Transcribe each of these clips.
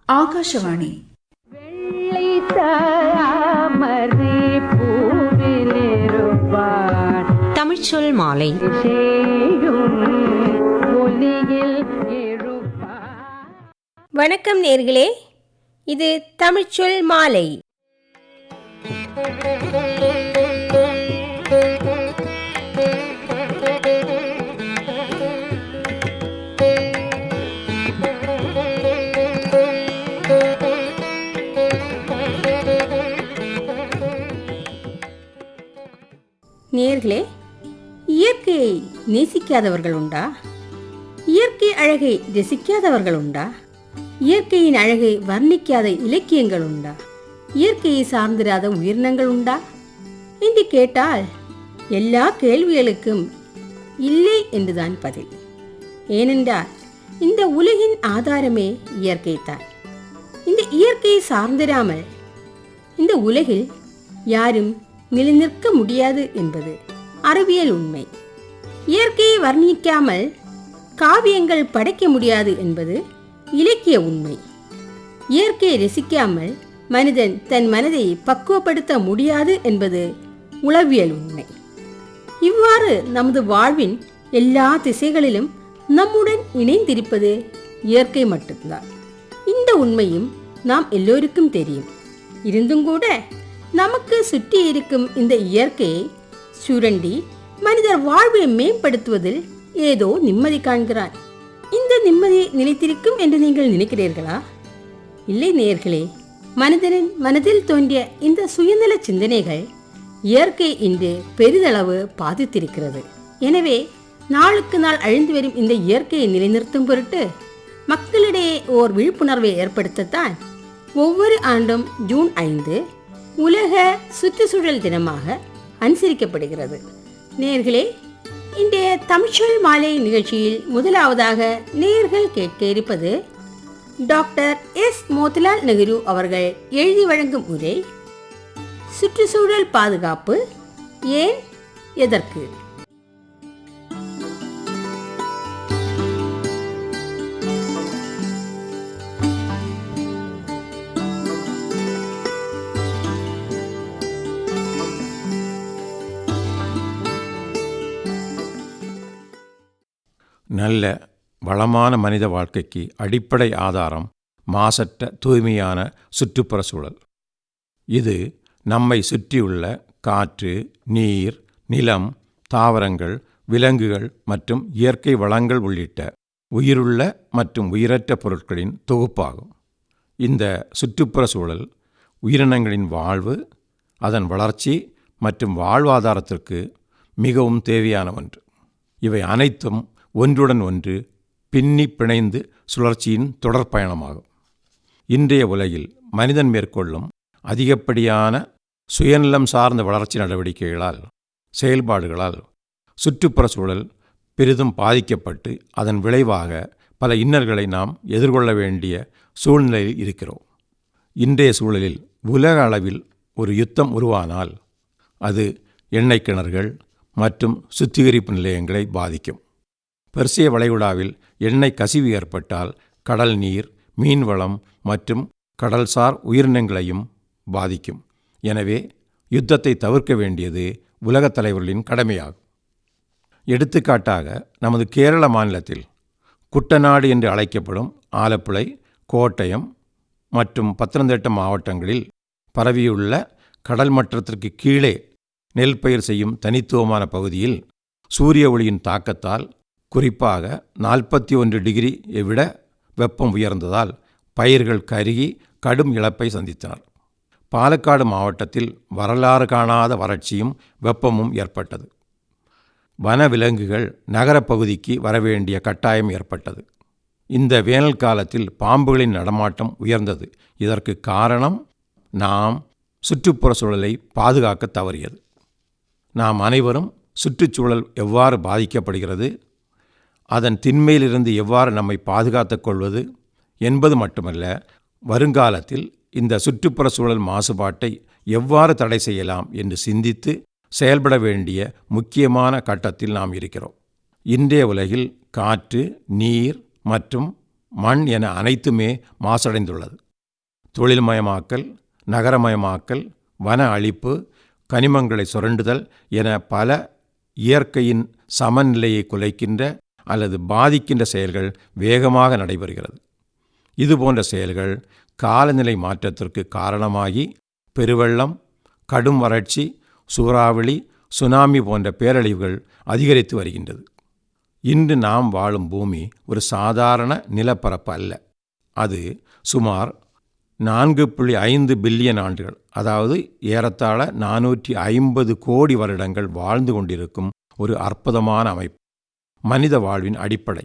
ஆகாஷவாணி. தமிழ்ச்சொல் மாலை. வணக்கம் நேர்களே, இது தமிழ்ச்சொல் மாலை. நேர்களே, இயற்கையை நேசிக்காதவர்கள் உண்டா? இயற்கை அழகை ரசிக்காதவர்கள் உண்டா? இயற்கையின் அழகை வர்ணிக்காத இலக்கியங்கள் உண்டா? இயற்கையை சார்ந்திராத உயிரினங்கள் உண்டா என்று கேட்டால் எல்லா கேள்விகளுக்கும் இல்லை என்றுதான் பதில். ஏனென்றால் இந்த உலகின் ஆதாரமே இயற்கைத்தான். இந்த இயற்கையை சார்ந்திராமல் இந்த உலகில் யாரும் நிலைநிற்க முடியாது என்பது அறிவியல் உண்மை. இயற்கையை வர்ணிக்காமல் காவியங்கள் படைக்க முடியாது என்பது இலக்கிய உண்மை. இயற்கையை ரசிக்காமல் மனிதன் தன் மனதை பக்குவப்படுத்த முடியாது என்பது உளவியல் உண்மை. இவ்வாறு நமது வாழ்வின் எல்லா திசைகளிலும் நம்முடன் இணைந்திருப்பது இயற்கை மட்டும்தான். இந்த உண்மையும் நாம் எல்லோருக்கும் தெரியும். இருந்தும் கூட நமக்கு சுற்றி இருக்கும் இந்த இயற்கையை சுரண்டி மனிதர் வாழ்வை மேம்படுத்துவதில் ஏதோ நிம்மதி காண்கிறான். இந்த நிம்மதி நிலைத்திருக்கும் என்று நீங்கள் நினைக்கிறீர்களா? இல்லை நேயர்களே, மனிதனின் மனதில் தோன்றிய இந்த சுயநல சிந்தனைகள் இயற்கை இன்று பெரிதளவு பாதித்திருக்கிறது. எனவே நாளுக்கு நாள் அழிந்து வரும் இந்த இயற்கையை நிலைநிறுத்தும் பொருட்டு மக்களிடையே ஓர் விழிப்புணர்வை ஏற்படுத்தத்தான் ஒவ்வொரு ஆண்டும் ஜூன் 5 உலக சுற்றுச்சூழல் தினமாக அனுசரிக்கப்படுகிறது. நேயர்களே, இன்றைய தமிழ்ச்சொல் மாலை நிகழ்ச்சியில் முதலாவதாக நேயர்கள் கேட்க இருப்பது டாக்டர் எஸ். மோதிலால் நேரு அவர்கள் எழுதி வழங்கும் உரை, சுற்றுச்சூழல் பாதுகாப்பு ஏன், எதற்கு? நல்ல வளமான மனித வாழ்க்கைக்கு அடிப்படை ஆதாரம் மாசற்ற தூய்மையான சுற்றுப்புற சூழல். இது நம்மை சுற்றியுள்ள காற்று, நீர், நிலம், தாவரங்கள், விலங்குகள் மற்றும் இயற்கை வளங்கள் உள்ளிட்ட உயிருள்ள மற்றும் உயிரற்ற பொருட்களின் தொகுப்பாகும். இந்த சுற்றுப்புற சூழல் உயிரினங்களின் வாழ்வு, அதன் வளர்ச்சி மற்றும் வாழ்வாதாரத்திற்கு மிகவும் தேவையான ஒன்று. இவை அனைத்தும் ஒன்றுடன் ஒன்று பின்னி பிணைந்து சுழற்சியின் தொடர் பயணமாகும். இன்றைய உலகில் மனிதன் மேற்கொள்ளும் அதிகப்படியான சுயநலம் சார்ந்த வளர்ச்சி நடவடிக்கைகளால், செயல்பாடுகளால் சுற்றுப்புற சூழல் பெரிதும் பாதிக்கப்பட்டு அதன் விளைவாக பல இன்னல்களை நாம் எதிர்கொள்ள வேண்டிய சூழ்நிலையில் இருக்கிறோம். இன்றைய சூழலில் உலக அளவில் ஒரு யுத்தம் உருவானால் அது எண்ணெய் கிணறுகள் மற்றும் சுத்திகரிப்பு நிலையங்களை பாதிக்கும். பெர்சிய வளைகுடாவில் எண்ணெய் கசிவு ஏற்பட்டால் கடல் நீர், மீன்வளம் மற்றும் கடல்சார் உயிரினங்களையும் பாதிக்கும். எனவே யுத்தத்தை தவிர்க்க வேண்டியது உலகத் தலைவர்களின் கடமையாகும். எடுத்துக்காட்டாக நமது கேரள மாநிலத்தில் குட்டநாடு என்று அழைக்கப்படும் ஆலப்புழை, கோட்டயம் மற்றும் பத்தனந்திட்டா மாவட்டங்களில் பரவியுள்ள கடல் மட்டத்திற்கு கீழே நெல் பயிர் செய்யும் தனித்துவமான பகுதியில் சூரிய ஒளியின் தாக்கத்தால் குறிப்பாக 41 டிகிரியை விட வெப்பம் உயர்ந்ததால் பயிர்கள் கருகி கடும் இழப்பை சந்தித்தனர். பாலக்காடு மாவட்டத்தில் வரலாறு காணாத வறட்சியும் வெப்பமும் ஏற்பட்டது. வனவிலங்குகள் நகரப்பகுதிக்கு வரவேண்டிய கட்டாயம் ஏற்பட்டது. இந்த வேனல் காலத்தில் பாம்புகளின் நடமாட்டம் உயர்ந்தது. இதற்கு காரணம் நாம் சுற்றுப்புற சூழலை பாதுகாக்க தவறியது. நாம் அனைவரும் சுற்றுச்சூழல் எவ்வாறு பாதிக்கப்படுகிறது, அதன் திண்மையிலிருந்து எவ்வாறு நம்மை பாதுகாத்துக் கொள்வது என்பது மட்டுமல்ல, வருங்காலத்தில் இந்த சுற்றுப்புற சூழல் மாசுபாட்டை எவ்வாறு தடை செய்யலாம் என்று சிந்தித்து செயல்பட வேண்டிய முக்கியமான கட்டத்தில் நாம் இருக்கிறோம். இன்றைய உலகில் காற்று, நீர் மற்றும் மண் என அனைத்துமே மாசடைந்துள்ளது. தொழில்மயமாக்கல், நகரமயமாக்கல், வன அழிப்பு, கனிமங்களை சுரண்டுதல் என பல இயற்கையின் சமநிலையை குலைக்கின்ற அல்லது பாதிக்கின்ற செயல்கள் வேகமாக நடைபெறுகிறது. இதுபோன்ற செயல்கள் காலநிலை மாற்றத்திற்கு காரணமாகி பெருவெள்ளம், கடும் வறட்சி, சூறாவளி, சுனாமி போன்ற பேரழிவுகள் அதிகரித்து வருகின்றது. இன்று நாம் வாழும் பூமி ஒரு சாதாரண நிலப்பரப்பு அல்ல. அது சுமார் 4.5 பில்லியன் ஆண்டுகள், அதாவது ஏறத்தாழ 450 கோடி வருடங்கள் வாழ்ந்து கொண்டிருக்கும் ஒரு அற்புதமான அமைப்பு, மனித வாழ்வின் அடிப்படை.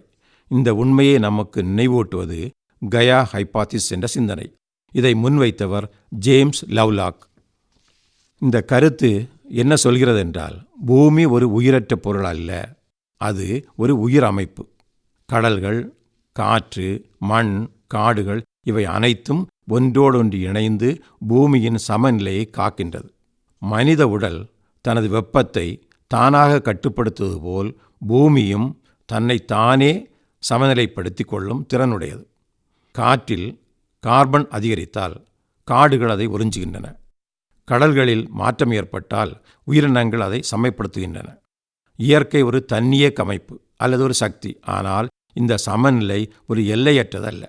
இந்த உண்மையை நமக்கு நினைவூட்டுவது கயா ஹைபாத்திஸ் என்ற சிந்தனை. இதை முன்வைத்தவர் ஜேம்ஸ் லவ்லாக். இந்த கருத்து என்ன சொல்கிறது என்றால், பூமி ஒரு உயிரற்ற பொருள் அல்ல, அது ஒரு உயிர் அமைப்பு. கடல்கள், காற்று, மண், காடுகள் இவை அனைத்தும் ஒன்றோடொன்று இணைந்து பூமியின் சமநிலையை காக்கின்றது. மனித உடல் தனது வெப்பத்தை தானாக கட்டுப்படுத்துவது போல் பூமியும் தன்னை தானே சமநிலைப்படுத்தி கொள்ளும் திறனுடையது. காற்றில் கார்பன் அதிகரித்தால் காடுகள் அதை உறிஞ்சுகின்றன. கடல்களில் மாற்றம் ஏற்பட்டால் உயிரினங்கள் அதை சமப்படுத்துகின்றன. இயற்கை ஒரு தன்னியக்க அமைப்பு அல்லது ஒரு சக்தி. ஆனால் இந்த சமநிலை ஒரு எல்லையற்றதல்ல.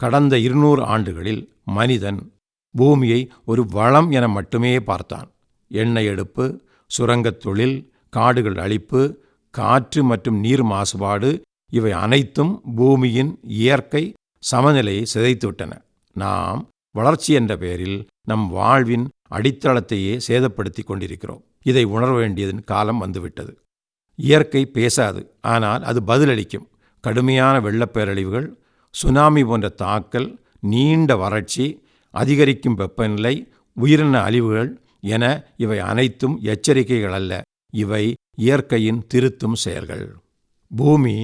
கடந்த 200 ஆண்டுகளில் மனிதன் பூமியை ஒரு வளம் என மட்டுமே பார்த்தான். எண்ணெய் எடுப்பு, சுரங்கத் தொழில், காடுகள் அழிப்பு, காற்று மற்றும் நீர் மாசுபாடு இவை அனைத்தும் பூமியின் இயற்கை சமநிலையை சிதைத்துவிட்டன. நாம் வளர்ச்சி என்ற பெயரில் நம் வாழ்வின் அடித்தளத்தையே சேதப்படுத்தி கொண்டிருக்கிறோம். இதை உணர வேண்டியதன் காலம் வந்துவிட்டது. இயற்கை பேசாது, ஆனால் அது பதிலளிக்கும். கடுமையான வெள்ளப்பேரழிவுகள், சுனாமி போன்ற தாக்கல், நீண்ட வறட்சி, அதிகரிக்கும் வெப்பநிலை, உயிரின அழிவுகள் என இவை அனைத்தும் எச்சரிக்கைகள் அல்ல, இவை இயற்கையின் திருத்தும் செயல்கள். பூமி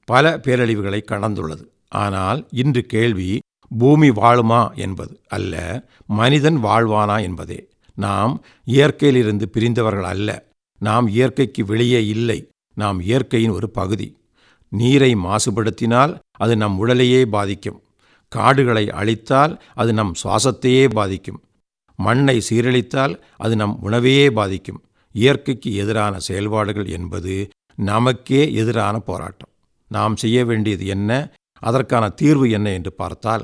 பல பேரழிவுகளை கடந்துள்ளது. ஆனால் இன்று கேள்வி பூமி வாழுமா என்பது அல்ல, மனிதன் வாழ்வானா என்பதே. நாம் இயற்கையிலிருந்து பிரிந்தவர்கள் அல்ல. நாம் இயற்கைக்கு வெளியே இல்லை. நாம் இயற்கையின் ஒரு பகுதி. நீரை மாசுபடுத்தினால் அது நம் உடலையே பாதிக்கும். காடுகளை அழித்தால் அது நம் சுவாசத்தையே பாதிக்கும். மண்ணை சீரழித்தால் அது நம் உணவையே பாதிக்கும். இயற்கைக்கு எதிரான செயல்பாடுகள் என்பது நமக்கே எதிரான போராட்டம். நாம் செய்ய வேண்டியது என்ன, அதற்கான தீர்வு என்ன என்று பார்த்தால்,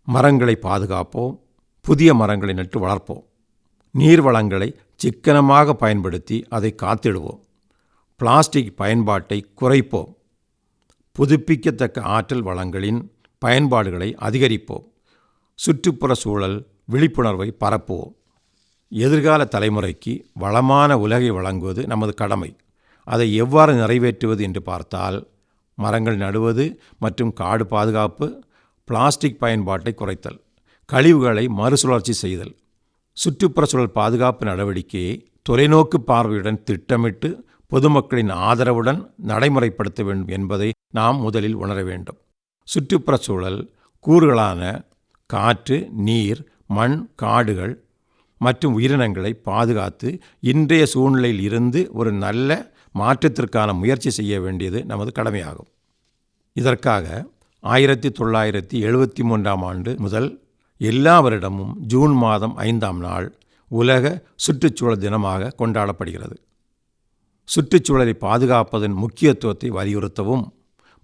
மரங்களை பாதுகாப்போம், புதிய மரங்களை நட்டு வளர்ப்போம், நீர்வளங்களை சிக்கனமாக பயன்படுத்தி அதை காத்திடுவோம், பிளாஸ்டிக் பயன்பாட்டை குறைப்போம், புதுப்பிக்கத்தக்க ஆற்றல் வளங்களின் பயன்பாடுகளை அதிகரிப்போம், சுற்றுப்புற சூழல் விழிப்புணர்வை பரப்புவோம். எதிர்கால தலைமுறைக்கு வளமான உலகை வழங்குவது நமது கடமை. அதை எவ்வாறு நிறைவேற்றுவது என்று பார்த்தால், மரங்கள் நடுவது மற்றும் காடு பாதுகாப்பு, பிளாஸ்டிக் பயன்பாட்டை குறைத்தல், கழிவுகளை மறுசுழற்சி செய்தல், சுற்றுப்புற சூழல் பாதுகாப்பு நடவடிக்கையை தொலைநோக்கு பார்வையுடன் திட்டமிட்டு பொதுமக்களின் ஆதரவுடன் நடைமுறைப்படுத்த வேண்டும் என்பதை நாம் முதலில் உணர வேண்டும். சுற்றுப்புற சூழல் கூறுகளான காற்று, நீர், மண், காடுகள் மற்றும் உயிரினங்களை பாதுகாத்து இன்றைய சூழ்நிலையில் இருந்து ஒரு நல்ல மாற்றத்திற்கான முயற்சி செய்ய வேண்டியது நமது கடமையாகும். இதற்காக 1973ஆம் ஆண்டு முதல் எல்லா வருடமும் ஜூன் மாதம் 5ஆம் நாள் உலக சுற்றுச்சூழல் தினமாக கொண்டாடப்படுகிறது. சுற்றுச்சூழலை பாதுகாப்பதன் முக்கியத்துவத்தை வலியுறுத்தவும்,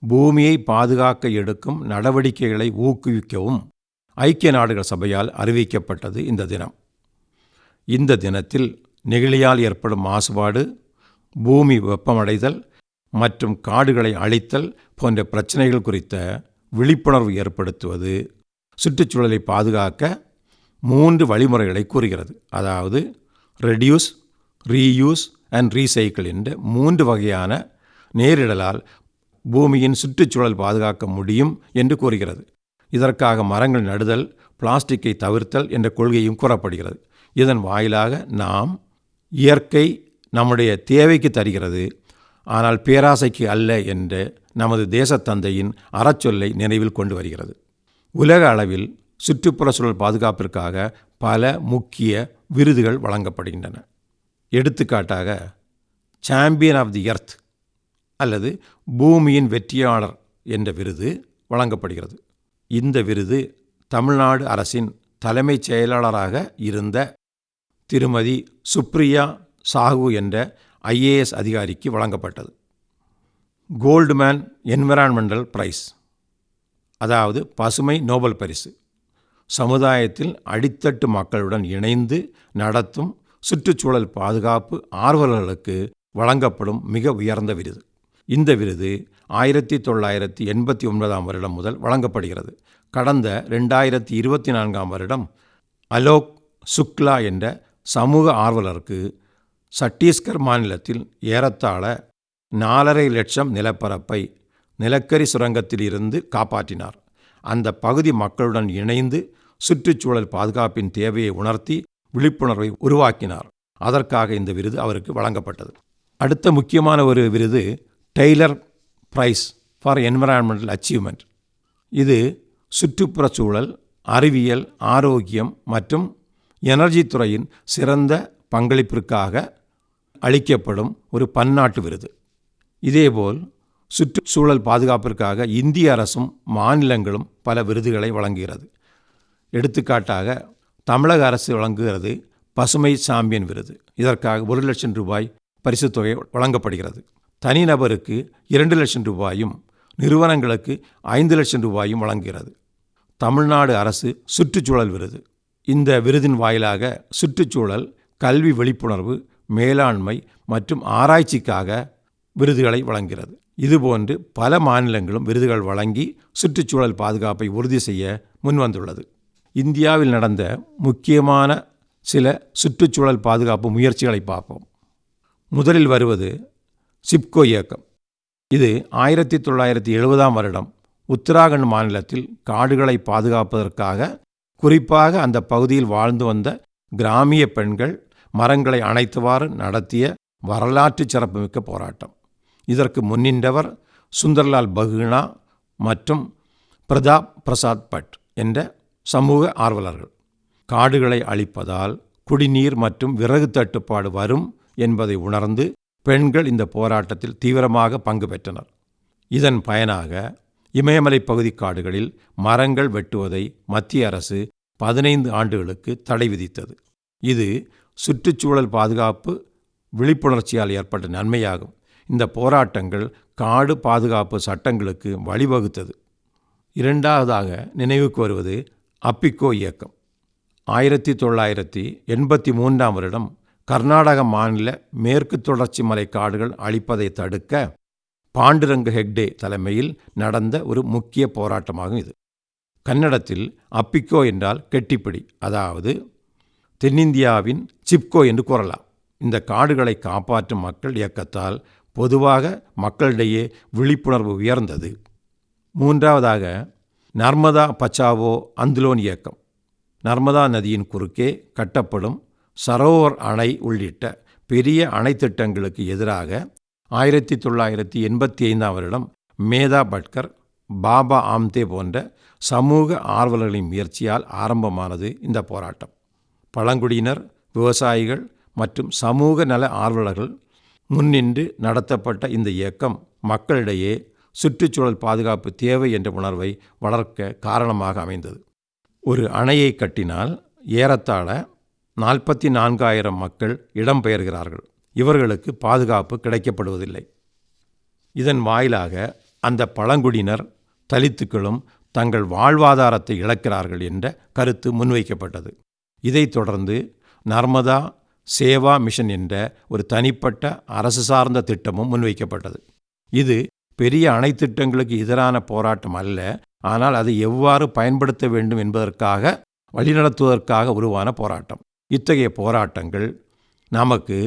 பூமியை பாதுகாக்க எடுக்கும் நடவடிக்கைகளை ஊக்குவிக்கவும் ஐக்கிய நாடுகள் சபையால் அறிவிக்கப்பட்டது இந்த தினம். இந்த தினத்தில் நெகிழியால் ஏற்படும் மாசுபாடு, பூமி வெப்பமடைதல் மற்றும் காடுகளை அழித்தல் போன்ற பிரச்சனைகள் குறித்த விழிப்புணர்வு ஏற்படுத்துவது சுற்றுச்சூழலை பாதுகாக்க 3 வழிமுறைகளை கூறுகிறது. அதாவது ரெடியூஸ், ரீயூஸ் அண்ட் ரீசைக்கிள் என்ற 3 வகையான நேரிடலால் பூமியின் சுற்றுச்சூழல் பாதுகாக்க முடியும் என்று கூறுகிறது. இதற்காக மரங்கள் நடுதல், பிளாஸ்டிக்கை தவிர்த்தல் என்ற கொள்கையும் கூறப்படுகிறது. இதன் வாயிலாக நாம் இயற்கை நம்முடைய தேவைக்கு தருகிறது, ஆனால் பேராசைக்கு அல்ல என்ற நமது தேசத்தந்தையின் அறச்சொல்லை நினைவில் கொண்டு வருகிறது. உலக அளவில் சுற்றுப்புற சூழல் பாதுகாப்பிற்காக பல முக்கிய விருதுகள் வழங்கப்படுகின்றன. எடுத்துக்காட்டாக சாம்பியன் ஆஃப் தி எர்த் அல்லது பூமியின் வெற்றியாளர் என்ற விருது வழங்கப்படுகிறது. இந்த விருது தமிழ்நாடு அரசின் தலைமைச் செயலாளராக இருந்த திருமதி சுப்ரியா சாஹூ என்ற IAS அதிகாரிக்கு வழங்கப்பட்டது. கோல்ட்மேன் என்விரான்மெண்டல் பிரைஸ், அதாவது பசுமை நோபல் பரிசு, சமுதாயத்தில் அடித்தட்டு மக்களுடன் இணைந்து நடத்தும் சுற்றுச்சூழல் பாதுகாப்பு ஆர்வலர்களுக்கு வழங்கப்படும் மிக உயர்ந்த விருது. இந்த விருது 1989 வருடம் முதல் வழங்கப்படுகிறது. கடந்த 2024 வருடம் அலோக் சுக்லா என்ற சமூக ஆர்வலருக்கு சத்தீஸ்கர் மாநிலத்தில் ஏறத்தாழ 4.5 லட்சம் நிலப்பரப்பை நிலக்கரி சுரங்கத்தில் இருந்து காப்பாற்றினார். அந்த பகுதி மக்களுடன் இணைந்து சுற்றுச்சூழல் பாதுகாப்பின் தேவையை உணர்த்தி விழிப்புணர்வை உருவாக்கினார். அதற்காக இந்த விருது அவருக்கு வழங்கப்பட்டது. அடுத்த முக்கியமான ஒரு விருது Tyler prize for environmental achievement. இது சுற்றுப்புறச்சூழல், அறிவியல், ஆரோக்கியம் மற்றும் எனர்ஜி துறையின் சிறந்த பங்களிப்பிற்காக அளிக்கப்படும் ஒரு பன்னாட்டு விருது. இதேபோல் சுற்றுச்சூழல் பாதுகாப்பிற்காக இந்திய அரசும் மாநிலங்களும் பல விருதுகளை வழங்குகிறது. எடுத்துக்காட்டாக தமிழக அரசு வழங்குகிறது பசுமை சாம்பியன் விருது. இதற்காக 1 லட்சம் ரூபாய் பரிசுத் தொகை வழங்கப்படுகிறது. தனிநபருக்கு 2 லட்சம் ரூபாயும் நிறுவனங்களுக்கு 5 லட்சம் ரூபாயும் வழங்குகிறது. தமிழ்நாடு அரசு சுற்றுச்சூழல் விருது. இந்த விருதின் வாயிலாக சுற்றுச்சூழல், கல்வி, விழிப்புணர்வு, மேலாண்மை மற்றும் ஆராய்ச்சிக்காக விருதுகளை வழங்குகிறது. இதுபோன்று பல மாநிலங்களும் விருதுகள் வழங்கி சுற்றுச்சூழல் பாதுகாப்பை உறுதி செய்ய முன்வந்துள்ளது. இந்தியாவில் நடந்த முக்கியமான சில சுற்றுச்சூழல் பாதுகாப்பு முயற்சிகளை பார்ப்போம். முதலில் வருவது சிப்கோ இயக்கம். இது 1970 வருடம் உத்தராகண்ட் மாநிலத்தில் காடுகளை பாதுகாப்பதற்காக, குறிப்பாக அந்த பகுதியில் வாழ்ந்து வந்த கிராமிய பெண்கள் மரங்களை அணைத்தவாறு நடத்திய வரலாற்று சிறப்புமிக்க போராட்டம். இதற்கு முன்னின்றவர் சுந்தர்லால் பகுனா மற்றும் பிரதாப் பிரசாத் பட் என்ற சமூக ஆர்வலர்கள். காடுகளை அழிப்பதால் குடிநீர் மற்றும் விறகு தட்டுப்பாடு வரும் என்பதை உணர்ந்து பெண்கள் இந்த போராட்டத்தில் தீவிரமாக பங்கு பெற்றனர். இதன் பயனாக இமயமலை பகுதி காடுகளில் மரங்கள் வெட்டுவதை மத்திய அரசு 15 ஆண்டுகளுக்கு தடை விதித்தது. இது சுற்றுச்சூழல் பாதுகாப்பு விழிப்புணர்ச்சியால் ஏற்பட்ட நன்மையாகும். இந்த போராட்டங்கள் காடு பாதுகாப்பு சட்டங்களுக்கு வழிவகுத்தது. இரண்டாவதாக நினைவுக்கு வருவது அப்பிக்கோ இயக்கம். 1983 வருடம் கர்நாடக மாநில மேற்கு தொடர்ச்சி மலை காடுகள் அழிப்பதை தடுக்க பாண்டுரங்க ஹெக்டே தலைமையில் நடந்த ஒரு முக்கிய போராட்டமாகும் இது. கன்னடத்தில் அப்பிக்கோ என்றால் கெட்டிப்பிடி, அதாவது தென்னிந்தியாவின் சிப்கோ என்று கூறலாம். இந்த காடுகளை காப்பாற்றும் மக்கள் இயக்கத்தால் பொதுவாக மக்களிடையே விழிப்புணர்வு உயர்ந்தது. மூன்றாவதாக நர்மதா பச்சாவோ அந்துலோன் இயக்கம். நர்மதா நதியின் குறுக்கே கட்டப்படும் சரோவர் அணை உள்ளிட்ட பெரிய அணை திட்டங்களுக்கு எதிராக 1985 வருடம் மேதா பட்கர், பாபா ஆம்தே போன்ற சமூக ஆர்வலர்களின் முயற்சியால் ஆரம்பமானது இந்த போராட்டம். பழங்குடியினர், விவசாயிகள் மற்றும் சமூக நல ஆர்வலர்கள் முன்னின்று நடத்தப்பட்ட இந்த இயக்கம் மக்களிடையே சுற்றுச்சூழல் பாதுகாப்பு தேவை என்ற உணர்வை வளர்க்க காரணமாக அமைந்தது. ஒரு அணையை கட்டினால் ஏறத்தாழ 44,000 மக்கள் இடம்பெயர்கிறார்கள். இவர்களுக்கு பாதுகாப்பு கிடைக்கப்படுவதில்லை. இதன் வாயிலாக அந்த பழங்குடியினர், தலித்துக்களும் தங்கள் வாழ்வாதாரத்தை இழக்கிறார்கள் என்ற கருத்து முன்வைக்கப்பட்டது. இதைத் தொடர்ந்து நர்மதா சேவா மிஷன் என்ற ஒரு தனிப்பட்ட அரசு சார்ந்த திட்டமும் முன்வைக்கப்பட்டது. இது பெரிய அணை திட்டங்களுக்கு எதிரான போராட்டம் அல்ல, ஆனால் அதை எவ்வாறு பயன்படுத்த வேண்டும் என்பதற்காக வழிநடத்துவதற்காக உருவான போராட்டம். இத்தகைய போராட்டங்கள் நமக்கு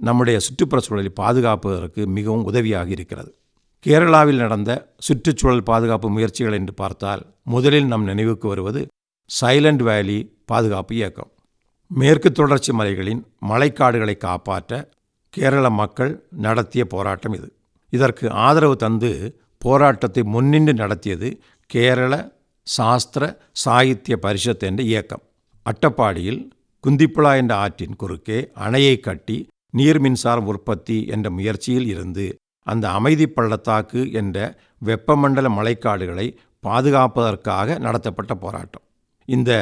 நம்முடைய சுற்றுப்புற சூழலை பாதுகாப்பதற்கு மிகவும் உதவியாக இருக்கிறது. கேரளாவில் நடந்த சுற்றுச்சூழல் பாதுகாப்பு முயற்சிகள் என்று பார்த்தால் முதலில் நம் நினைவுக்கு வருவது சைலண்ட் வேலி பாதுகாப்பு இயக்கம். மேற்கு தொடர்ச்சி மலைகளின் மலைக்காடுகளை காப்பாற்ற கேரள மக்கள் நடத்திய போராட்டம் இது. இதற்கு ஆதரவு தந்து போராட்டத்தை முன்னின்று நடத்தியது கேரள சாஸ்திர சாகித்ய பரிஷத் என்ற இயக்கம். அட்டப்பாடியில் குந்திப்புழா என்ற ஆற்றின் குறுக்கே அணையை கட்டி நீர் மின்சார உற்பத்தி என்ற முயற்சியில் இருந்து அந்த அமைதி பள்ளத்தாக்கு என்ற வெப்பமண்டல மலைக்காடுகளை பாதுகாப்பதற்காக நடத்தப்பட்ட போராட்டம். இந்த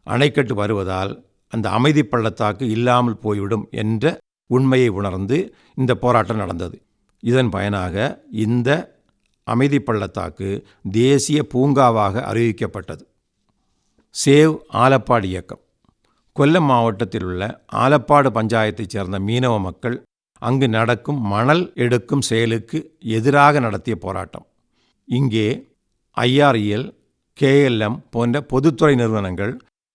அணைக்கட்டு வருவதால் அந்த அமைதி பள்ளத்தாக்கு இல்லாமல் போய்விடும் என்ற உண்மையை உணர்ந்து இந்த போராட்டம் நடந்தது. இதன் பயனாக இந்த அமைதி பள்ளத்தாக்கு தேசிய பூங்காவாக அறிவிக்கப்பட்டது. சேவ் ஆலப்பாடு இயக்கம் கொல்லம் மாவட்டத்தில் உள்ள ஆலப்பாடு பஞ்சாயத்தைச் சேர்ந்த மீனவ மக்கள் அங்கு நடக்கும் மணல் எடுக்கும் செயலுக்கு எதிராக நடத்திய போராட்டம். இங்கே IREL, KLM போன்ற பொதுத்துறை நிறுவனங்கள்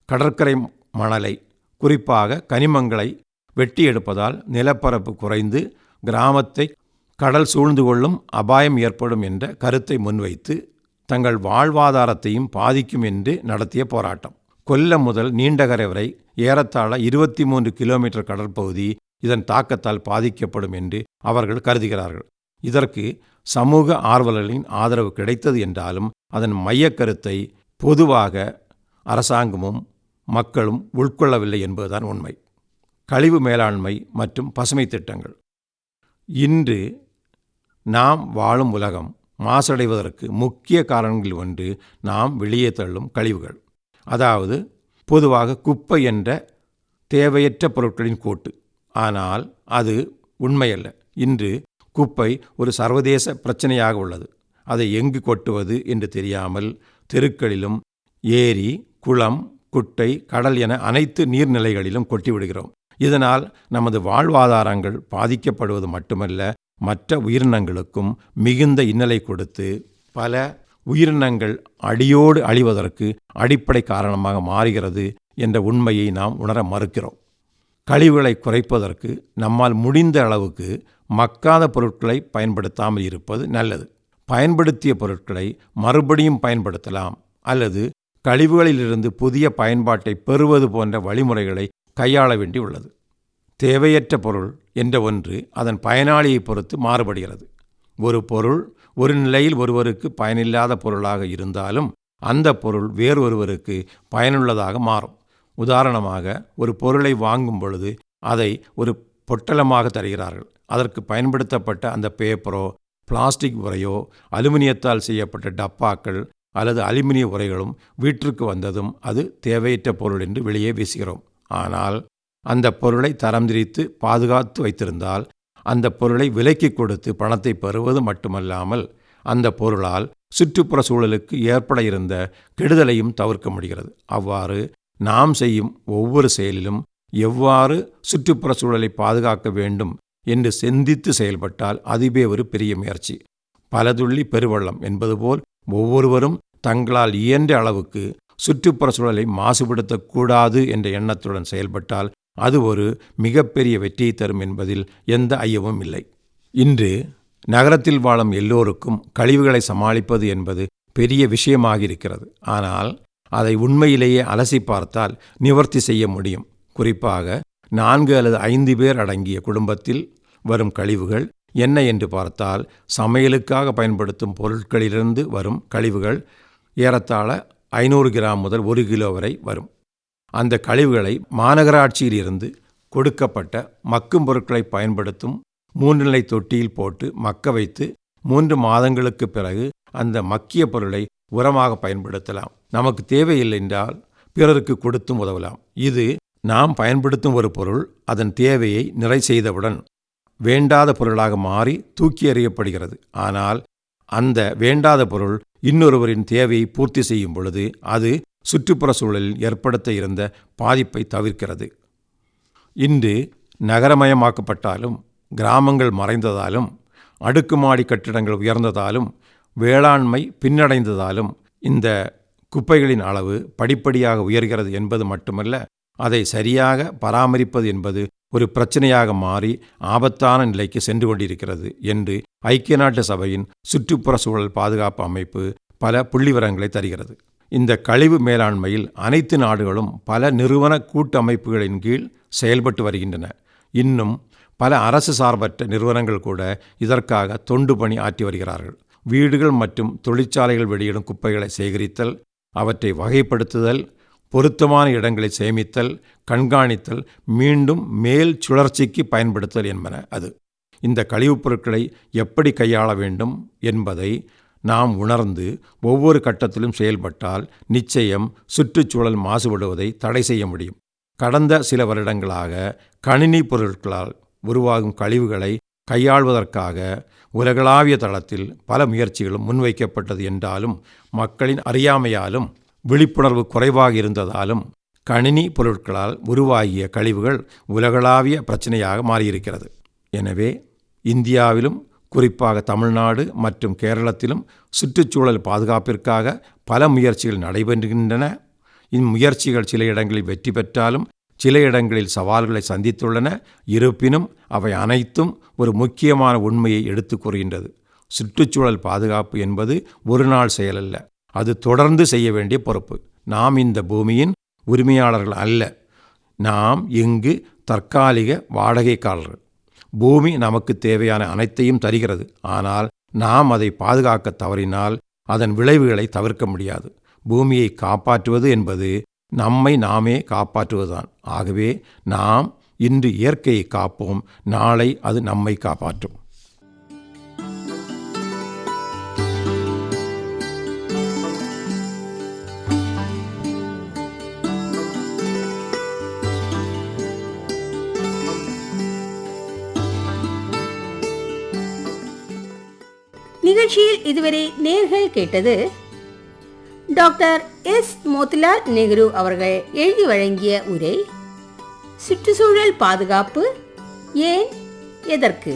கடற்கரை மணலை, குறிப்பாக கனிமங்களை வெட்டி எடுப்பதால் நிலப்பரப்பு குறைந்து கிராமத்தை கடல் சூழ்ந்து கொள்ளும் அபாயம் ஏற்படும் என்ற கருத்தை முன்வைத்து தங்கள் வாழ்வாதாரத்தையும் பாதிக்கும் என்று நடத்திய போராட்டம். கொல்லம் முதல் நீண்டகரை வரை ஏறத்தாழ 23 கிலோமீட்டர் கடற்பகுதி இதன் தாக்கத்தால் பாதிக்கப்படும் என்று அவர்கள் கருதுகிறார்கள். இதற்கு சமூக ஆர்வலர்களின் ஆதரவு கிடைத்தது என்றாலும் அதன் மையக்கருத்தை பொதுவாக அரசாங்கமும் மக்களும் உட்கொள்ளவில்லை என்பதுதான் உண்மை. கழிவு மேலாண்மை மற்றும் பசுமை திட்டங்கள். இன்று நாம் வாழும் உலகம் மாசடைவதற்கு முக்கிய காரணங்களில் ஒன்று நாம் வெளியே தள்ளும் கழிவுகள். அதாவது பொதுவாக குப்பை என்ற தேவையற்ற பொருட்களின் கூட்டு. ஆனால் அது உண்மையல்ல. இன்று குப்பை ஒரு சர்வதேச பிரச்சனையாக உள்ளது. அதை எங்கு கொட்டுவது என்று தெரியாமல் தெருக்களிலும் ஏரி, குளம், குட்டை, கடல் என அனைத்து நீர்நிலைகளிலும் கொட்டிவிடுகிறோம். இதனால் நமது வாழ்வாதாரங்கள் பாதிக்கப்படுவது மட்டுமல்ல, மற்ற உயிரினங்களுக்கும் மிகுந்த இன்னலை கொடுத்து பல உயிரினங்கள் அடியோடு அழிவதற்கு அடிப்படை காரணமாக மாறுகிறது என்ற உண்மையை நாம் உணர மறுக்கிறோம். கழிவுகளை குறைப்பதற்கு நம்மால் முடிந்த அளவுக்கு மக்காத பொருட்களை பயன்படுத்தாமல் இருப்பது நல்லது. பயன்படுத்திய பொருட்களை மறுபடியும் பயன்படுத்தலாம் அல்லது கழிவுகளிலிருந்து புதிய பயன்பாட்டை பெறுவது போன்ற வழிமுறைகளை கையாள வேண்டியுள்ளது. தேவையற்ற பொருள் என்ற ஒன்று அதன் பயனாளியை பொறுத்து மாறுபடுகிறது. ஒரு பொருள் ஒரு நிலையில் ஒருவருக்கு பயனில்லாத பொருளாக இருந்தாலும் அந்த பொருள் வேறொருவருக்கு பயனுள்ளதாக மாறும். உதாரணமாக, ஒரு பொருளை வாங்கும் பொழுது அதை ஒரு பொட்டலமாக தருகிறார்கள். அதற்கு பயன்படுத்தப்பட்ட அந்த பேப்பரோ, பிளாஸ்டிக் உரையோ, அலுமினியத்தால் செய்யப்பட்ட டப்பாக்கள் அல்லது அலுமினிய உரைகளும் வீட்டிற்கு வந்ததும் அது தேவையற்ற பொருள் என்று வெளியே வீசுகிறோம். ஆனால் அந்த பொருளை தரம் திரித்து பாதுகாத்து வைத்திருந்தால் அந்த பொருளை விலைக்கு கொடுத்து பணத்தை பெறுவது மட்டுமல்லாமல் அந்த பொருளால் சுற்றுப்புற சூழலுக்கு ஏற்பட இருந்த கெடுதலையும் தவிர்க்க முடிகிறது. அவ்வாறு நாம் செய்யும் ஒவ்வொரு செயலிலும் எவ்வாறு சுற்றுப்புற சூழலை பாதுகாக்க வேண்டும் என்று சிந்தித்து செயல்பட்டால் அதுவே ஒரு பெரிய முயற்சி. பலதுள்ளி பெருவெள்ளம் என்பது போல் ஒவ்வொருவரும் தங்களால் இயன்ற அளவுக்கு சுற்றுப்புற சூழலை மாசுபடுத்தக்கூடாது என்ற எண்ணத்துடன் செயல்பட்டால் அது ஒரு மிகப்பெரிய வெற்றியை தரும் என்பதில் எந்த ஐயமும் இல்லை. இன்று நகரத்தில் வாழும் எல்லோருக்கும் கழிவுகளை சமாளிப்பது என்பது பெரிய விஷயமாக இருக்கிறது. ஆனால் அதை உண்மையிலேயே அலசி பார்த்தால் நிவர்த்தி செய்ய முடியும். குறிப்பாக 4 அல்லது 5 பேர் அடங்கிய குடும்பத்தில் வரும் கழிவுகள் என்ன என்று பார்த்தால், சமையலுக்காக பயன்படுத்தும் பொருட்களிலிருந்து வரும் கழிவுகள் ஏறத்தாழ 500 கிராம் முதல் 1 கிலோ வரை வரும். அந்த கழிவுகளை மாநகராட்சியில் இருந்து கொடுக்கப்பட்ட மக்கும் பொருட்களை பயன்படுத்தும் 3 நிலை தொட்டியில் போட்டு மக்க வைத்து 3 மாதங்களுக்கு பிறகு அந்த மக்கிய பொருளை உரமாக பயன்படுத்தலாம். நமக்கு தேவையில்லை என்றால் பிறருக்கு கொடுத்தும் உதவலாம். இது நாம் பயன்படுத்தும் ஒரு பொருள் அதன் தேவையை நிறை செய்தவுடன் வேண்டாத பொருளாக மாறி தூக்கி எறியப்படுகிறது. ஆனால் அந்த வேண்டாத பொருள் இன்னொருவரின் தேவையை பூர்த்தி செய்யும் பொழுது அது சுற்றுப்புற சூழலில் ஏற்படுத்த இருந்த பாதிப்பை தவிர்க்கிறது. இன்று நகரமயமாக்கப்பட்டாலும், கிராமங்கள் மறைந்ததாலும், அடுக்குமாடி கட்டிடங்கள் உயர்ந்ததாலும், வேளாண்மை பின்னடைந்ததாலும் இந்த குப்பைகளின் அளவு படிப்படியாக உயர்கிறது என்பது மட்டுமல்ல, அதை சரியாக பராமரிப்பது என்பது ஒரு பிரச்சனையாக மாறி ஆபத்தான நிலைக்கு சென்று கொண்டிருக்கிறது என்று ஐக்கிய நாட்டு சபையின் சுற்றுப்புற சூழல் பாதுகாப்பு அமைப்பு பல புள்ளிவிவரங்களை தருகிறது. இந்த கழிவு மேலாண்மையில் அனைத்து நாடுகளும் பல நிறுவன கூட்டமைப்புகளின் கீழ் செயல்பட்டு வருகின்றன. இன்னும் பல அரசு சார்பற்ற நிறுவனங்கள் கூட இதற்காக தொண்டு பணி ஆற்றி வருகிறார்கள். வீடுகள் மற்றும் தொழிற்சாலைகள் வெளியிடும் குப்பைகளை சேகரித்தல், அவற்றை வகைப்படுத்துதல், பொருத்தமான இடங்களை சேமித்தல், கண்காணித்தல், மீண்டும் மேல் சுழற்சிக்கு பயன்படுத்தல் என்பன அது. இந்த கழிவுப் பொருட்களை எப்படி கையாள வேண்டும் என்பதை நாம் உணர்ந்து ஒவ்வொரு கட்டத்திலும் செயல்பட்டால் நிச்சயம் சுற்றுச்சூழல் மாசுபடுவதை தடை செய்ய முடியும். கடந்த சில வருடங்களாக கணினி பொருட்களால் உருவாகும் கழிவுகளை கையாள்வதற்காக உலகளாவிய தளத்தில் பல முயற்சிகளும் முன்வைக்கப்பட்டது என்றாலும் மக்களின் அறியாமையாலும் விழிப்புணர்வு குறைவாக இருந்ததாலும் கணினி பொருட்களால் உருவாகிய கழிவுகள் உலகளாவிய பிரச்சனையாக மாறியிருக்கிறது. எனவே இந்தியாவிலும் குறிப்பாக தமிழ்நாடு மற்றும் கேரளத்திலும் சுற்றுச்சூழல் பாதுகாப்பிற்காக பல முயற்சிகள் நடைபெறுகின்றன. இம்முயற்சிகள் சில இடங்களில் வெற்றி பெற்றாலும் சில இடங்களில் சவால்களை சந்தித்துள்ளன. இருப்பினும் அவை அனைத்தும் ஒரு முக்கியமான உண்மையை எடுத்துக் கூறுகின்றது. சுற்றுச்சூழல் பாதுகாப்பு என்பது ஒரு நாள் செயலல்ல, அது தொடர்ந்து செய்ய வேண்டிய பொறுப்பு. நாம் இந்த பூமியின் உரிமையாளர்கள் அல்ல, நாம் இங்கு தற்காலிக வாடகைக்காரர்கள். பூமி நமக்கு தேவையான அனைத்தையும் தருகிறது. ஆனால் நாம் அதை பாதுகாக்க தவறினால் அதன் விளைவுகளை தவிர்க்க முடியாது. பூமியை காப்பாற்றுவது என்பது நம்மை நாமே காப்பாற்றுவதுதான். ஆகவே நாம் இன்று இயற்கையை காப்போம், நாளை அது நம்மை காப்பாற்றும். நிகழ்ச்சியில் இதுவரை நேர்கள் கேட்டது டாக்டர் எஸ். மோதிலால் நேரு அவர்கள் எழுதி வழங்கிய உரை சுற்றுச்சூழல் பாதுகாப்பு ஏன் எதற்கு.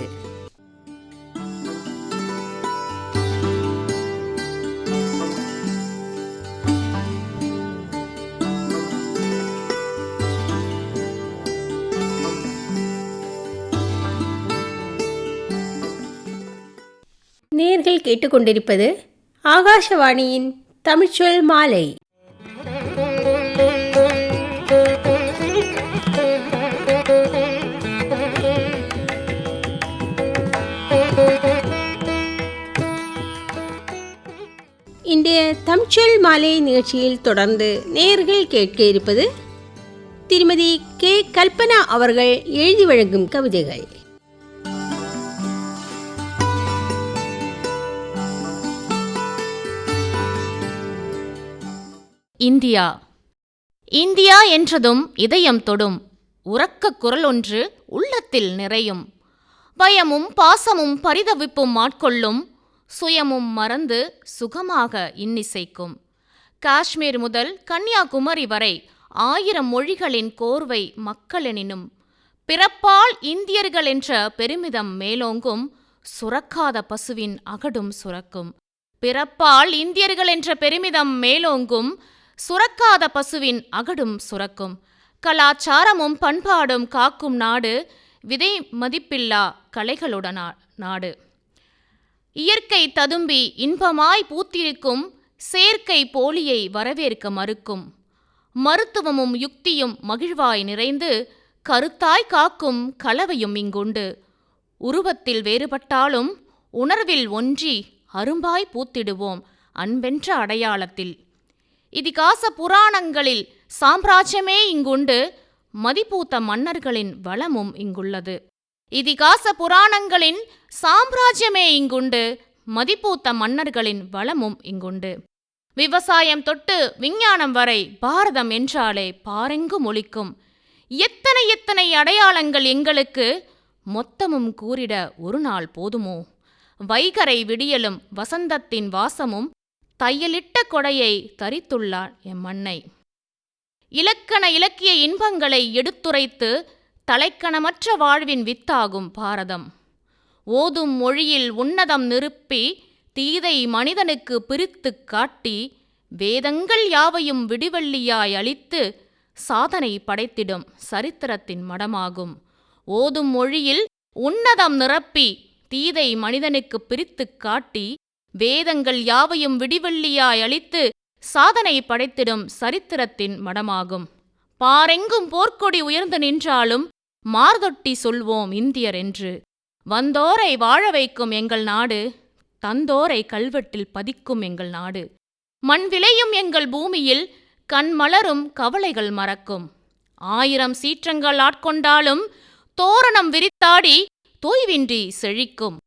நேர்கள் கேட்டுக்கொண்டிருப்பது ஆகாஷவாணியின் தமிழ்ச்சொல் மாலை. இன்றைய தமிழ்ச்சொல் மாலை நிகழ்ச்சியில் தொடர்ந்து நேர்கள் கேட்க இருப்பது திருமதி கே. கல்பனா அவர்கள் எழுதி வழங்கும் கவிதைகள். இந்தியா. இந்தியா என்றதும் இதயம் தொடும் உரக்க குரல் ஒன்று உள்ளத்தில் நிறையும். பயமும் பாசமும் பரிதவிப்பும் ஆட்கொள்ளும், சுயமும் மறந்து சுகமாக இன்னிசைக்கும். காஷ்மீர் முதல் கன்னியாகுமரி வரை 1000 மொழிகளின் கோர்வை மக்களெனினும் பிறப்பால் இந்தியர்கள் என்ற பெருமிதம் மேலோங்கும். சுரக்காத பசுவின் அகடும் சுரக்கும். பிறப்பால் இந்தியர்கள் என்ற பெருமிதம் மேலோங்கும். சுரக்காத பசுவின் அகடும் சுரக்கும். கலாச்சாரமும் பண்பாடும் காக்கும் நாடு, விதை மதிப்பில்லா கலைகளுடன் நாடு. இயற்கை ததும்பி இன்பமாய் பூத்திருக்கும், செயற்கை போலியை வரவேற்க மறுக்கும். மருத்துவமும் யுக்தியும் மகிழ்வாய் நிறைந்து, கருத்தாய் காக்கும் கலவையும் இங்குண்டு. உருவத்தில் வேறுபட்டாலும் உணர்வில் ஒன்றி அரும்பாய் பூத்திடுவோம் அன்பென்ற அடையாளத்தில். இதிகாச புராணங்களில் சாம்ராஜ்யமே இங்குண்டு, மதிப்பூத்த மன்னர்களின் வளமும் இங்குள்ளது. இதிகாச புராணங்களின் சாம்ராஜ்யமே இங்குண்டு, மதிப்பூத்த மன்னர்களின் வளமும் இங்குண்டு. விவசாயம் தொட்டு விஞ்ஞானம் வரை பாரதம் என்றாலே பாரெங்கும் ஒலிக்கும். எத்தனை எத்தனை அடையாளங்கள் எங்களுக்கு, மொத்தமும் கூறிட ஒரு நாள் போதுமோ? வைகரை விடியலும் வசந்தத்தின் வாசமும் தையலிட்ட கொடையை தரித்துள்ளார் எம் மண்ணை. இலக்கண இலக்கிய இன்பங்களை எடுத்துரைத்து தலைக்கணமற்ற வாழ்வின் வித்தாகும் பாரதம். ஓதும் மொழியில் உன்னதம் நிறுப்பி தீதை மனிதனுக்கு பிரித்துக் காட்டி, வேதங்கள் யாவையும் விடிவெள்ளியாய் அளித்து சாதனை படைத்திடும் சரித்திரத்தின் மடமாகும். ஓதும் மொழியில் உன்னதம் நிரப்பி தீதை மனிதனுக்கு பிரித்துக் காட்டி, வேதங்கள் யாவையும் விடிவெள்ளியாய் அளித்து சாதனை படைத்திடும் சரித்திரத்தின் மடமாகும். பாரெங்கும் போர்க்கொடி உயர்ந்து நின்றாலும் மார்தொட்டி சொல்வோம் இந்தியர் என்று. வந்தோரை வாழ வைக்கும் எங்கள் நாடு, தந்தோரை கல்வெட்டில் பதிக்கும் எங்கள் நாடு. மண் விளையும் எங்கள் பூமியில் கண்மலரும் கவலைகள் மறக்கும். 1000 சீற்றங்கள் ஆட்கொண்டாலும் தோரணம் விரித்தாடி தோய்வின்றி செழிக்கும்.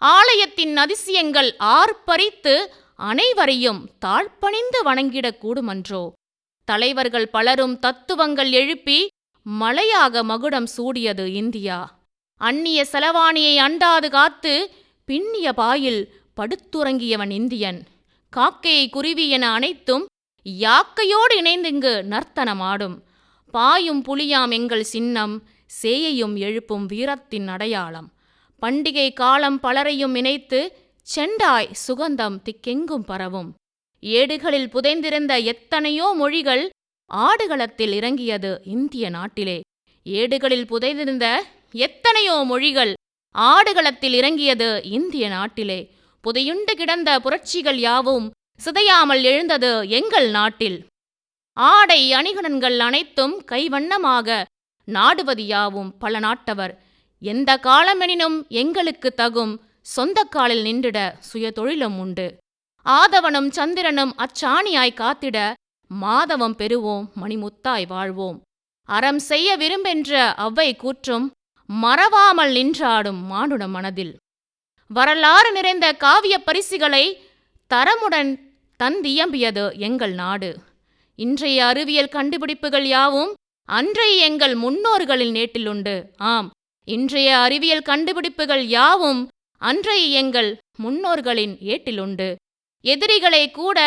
ஆலயத்தின் அதிசயங்கள் ஆர்ப்பரித்து அனைவரையும் தாழ்பணிந்து வணங்கிடக் கூடுமன்றோ? தலைவர்கள் பலரும் தத்துவங்கள் எழுப்பி மலையாக மகுடம் சூடியது இந்தியா. அந்நிய செலவாணியை அண்டாது காத்து பின்னிய பாயில் படுத்துறங்கியவன் இந்தியன். காக்கையை குருவி என அனைத்தும் யாக்கையோடு இணைந்திங்கு நர்த்தனமாடும். பாயும் புலியாம் எங்கள் சின்னம், சேயையும் எழுப்பும் வீரத்தின் அடையாளம். பண்டிகை காலம் பலரையும் இணைத்து செண்டாய் சுகந்தம் திக்கெங்கும் பரவும். ஏடுகளில் புதைந்திருந்த எத்தனையோ மொழிகள் ஆடுகளத்தில் இறங்கியது இந்திய நாட்டிலே. ஏடுகளில் புதைந்திருந்த எத்தனையோ மொழிகள் ஆடுகளத்தில் இறங்கியது இந்திய நாட்டிலே. புதையுண்டு கிடந்த புரட்சிகள் யாவும் சிதையாமல் எழுந்தது எங்கள் நாட்டில். ஆடை அணிகலன்கள் அனைத்தும் கைவண்ணமாக நாடுவது யாவும் பல நாட்டவர். எந்த காலமெனினும் எங்களுக்கு தகும் சொந்த காலில் நின்றிட சுய தொழிலும் உண்டு. ஆதவனும் சந்திரனும் அச்சாணியாய் காத்திட மாதவம் பெறுவோம், மணிமுத்தாய் வாழ்வோம். அறம் செய்ய விரும்பென்ற அவ்வை கூற்றும் மறவாமல் நின்றாடும் மானுட மனதில். வரலாறு நிறைந்த காவிய பரிசுகளை தரமுடன் தந்தியம்பியது எங்கள் நாடு. இன்றைய அறிவியல் கண்டுபிடிப்புகள் யாவும் அன்றைய எங்கள் முன்னோர்களின் நேட்டிலுண்டு. ஆம், இன்றைய அறிவியல் கண்டுபிடிப்புகள் யாவும் அன்றைய எங்கள் முன்னோர்களின் ஏட்டிலுண்டு. எதிரிகளை கூட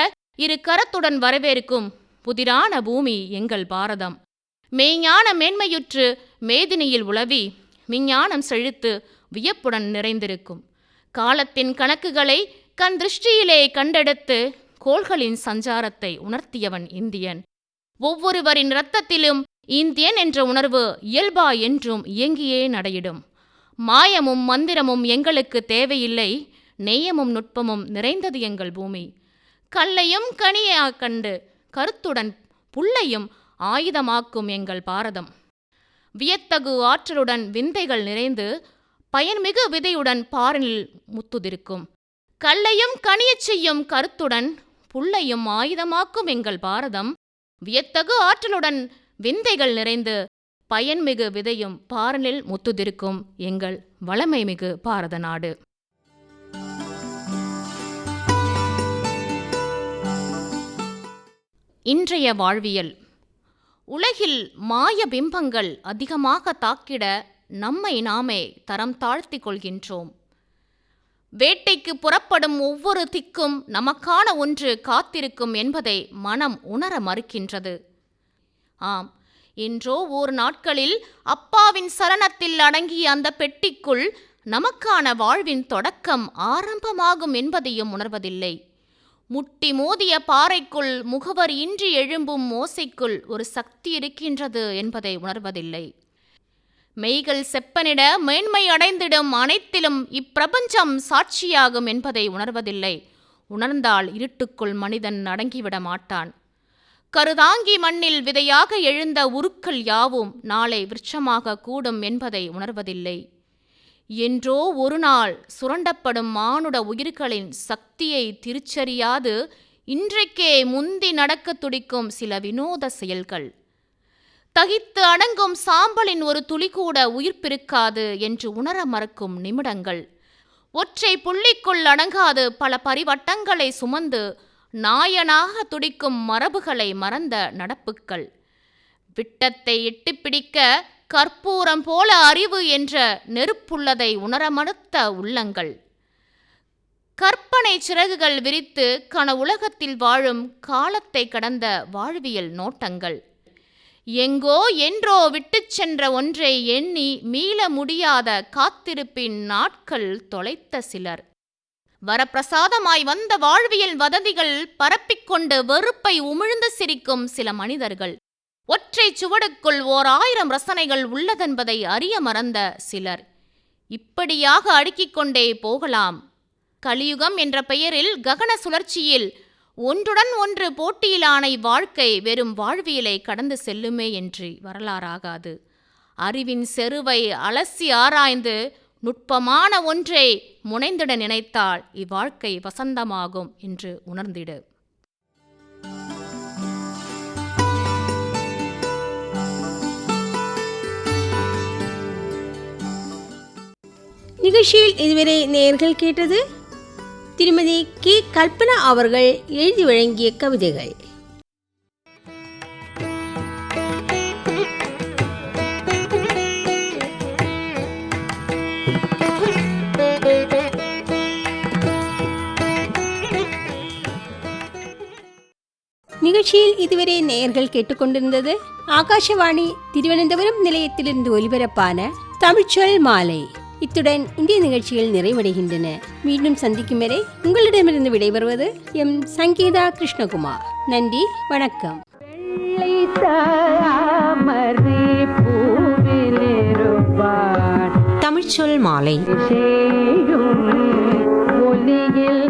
இரு கரத்துடன் வரவேற்கும் புதிரான பூமி எங்கள் பாரதம். மெய்ஞான மேன்மையுற்று மேதினியில் உலவி விஞ்ஞானம் செழித்து வியப்புடன் நிறைந்திருக்கும். காலத்தின் கணக்குகளை கண் திருஷ்டியிலே கண்டெடுத்து கோள்களின் சஞ்சாரத்தை உணர்த்தியவன் இந்தியன். ஒவ்வொருவரின் இரத்தத்திலும் இந்தியன் என்ற உணர்வு இயல்பா என்றும் இயங்கியே நடையிடும். மாயமும் மந்திரமும் எங்களுக்கு தேவையில்லை, நேயமும் நுட்பமும் நிறைந்தது எங்கள் பூமி. கல்லையும் கனியாக கண்டு கருத்துடன் புல்லையும் ஆயுதமாக்கும் எங்கள் பாரதம். வியத்தகு ஆற்றலுடன் விந்தைகள் நிறைந்து பயன்மிகு விதையுடன் பாரினில் முத்துதிருக்கும். கல்லையும் கனியச் செய்யும் கருத்துடன் புல்லையும் ஆயுதமாக்கும் எங்கள் பாரதம். வியத்தகு ஆற்றலுடன் விந்தைகள் நிறைந்து பயன்மிகு விதையும் பாரினில் முத்துதிருக்கும் எங்கள் வளமைமிகு பாரத நாடு. இன்றைய வாழ்வியல். உலகில் மாய பிம்பங்கள் அதிகமாக தாக்கிட நம்மை நாமே தரம் தாழ்த்திக் கொள்கின்றோம். வேட்டைக்கு புறப்படும் ஒவ்வொரு திக்கும் நமக்கான ஒன்று காத்திருக்கும் என்பதை மனம் உணர மறுக்கின்றது. ஆம், என்றோ ஓர் நாட்களில் அப்பாவின் சரணத்தில் அடங்கிய அந்த பெட்டிக்குள் நமக்கான வாழ்வின் தொடக்கம் ஆரம்பமாகும் என்பதையும் உணர்வதில்லை. முட்டி மோதிய பாறைக்குள் முகவர் இன்றி எழும்பும் ஓசைக்குள் ஒரு சக்தி இருக்கின்றது என்பதை உணர்வதில்லை. மெய்கள் செப்பனிட மேன்மை அடைந்திடும் அனைத்திலும் இப்பிரபஞ்சம் சாட்சியாகும் என்பதை உணர்வதில்லை. உணர்ந்தால் இருட்டுக்குள் மனிதன் அடங்கிவிட மாட்டான். கருதாங்கி மண்ணில் விதையாக எழுந்த உருக்கள் யாவும் நாளை விருட்சமாக கூடும் என்பதை உணர்வதில்லை. என்றோ ஒரு நாள் சுரண்டப்படும் மானுட உயிர்களின் சக்தியை திருச்சறியாது இன்றைக்கே முந்தி நடக்க துடிக்கும் சில வினோத செயல்கள். தகித்து அடங்கும் சாம்பலின் ஒரு துளி கூட உயிர்ப்பிருக்காது என்று உணர மறுக்கும் நிமிடங்கள். ஒற்றை புள்ளிக்குள் அடங்காது பல பரிவட்டங்களை சுமந்து நாயனாக துடிக்கும் மரபுகளை மறந்த நடப்புக்கள். விட்டத்தை எட்டிப்பிடிக்க கற்பூரம் போல அறிவு என்ற நெருப்புள்ளதை உணர மறுத்த உள்ளங்கள். கற்பனை சிறகுகள் விரித்து கனவுலகத்தில் வாழும் காலத்தை கடந்த வாழ்வியல் நோட்டங்கள். எங்கோ என்றோ விட்டுச் சென்ற ஒன்றை எண்ணி மீள முடியாத காத்திருப்பின் நாட்கள் தொலைத்த சிலர். வரப்பிரசாதமாய் வந்த வாழ்வியல் வதந்திகள் பரப்பிக்கொண்டு வெறுப்பை உமிழ்ந்து சிரிக்கும் சில மனிதர்கள். ஒற்றை சுவடுக்குள் 1000 ரசனைகள் உள்ளதென்பதை அறிய மறந்த சிலர். இப்படியாக அடுக்கிக் கொண்டே போகலாம். கலியுகம் என்ற பெயரில் ககன சுழற்சியில் ஒன்றுடன் ஒன்று போட்டியிலான வாழ்க்கை வெறும் வாழ்வியலை கடந்து செல்லுமே என்று வரலாறாகாது. அறிவின் செருவை அலசி ஆராய்ந்து நுட்பமான ஒன்றை முனைந்திட நினைத்தால் இவ்வாழ்க்கை வசந்தமாகும் என்று உணர்ந்திடு. நிகழ்ச்சியில் இதுவரை நேயர்கள் கேட்டது திருமதி கே கல்பனா அவர்கள் எழுதி வழங்கிய கவிதைகள். நிகழ்ச்சியில் இதுவரை நேயர்கள் கேட்டுக்கொண்டிருந்தது ஆகாஷவாணி திருவனந்தபுரம் நிலையத்திலிருந்து ஒலிபரப்பான தமிழ்ச்சொல் மாலை. இத்துடன் இந்திய நிகழ்ச்சிகள் நிறைவடைகின்றன. மீண்டும் சந்திக்கும் வரை உங்களிடமிருந்து விடைபெறுவது எம் சங்கீதா கிருஷ்ணகுமார். நன்றி, வணக்கம். தமிழ்ச்சொல் மாலை. ஒலியில்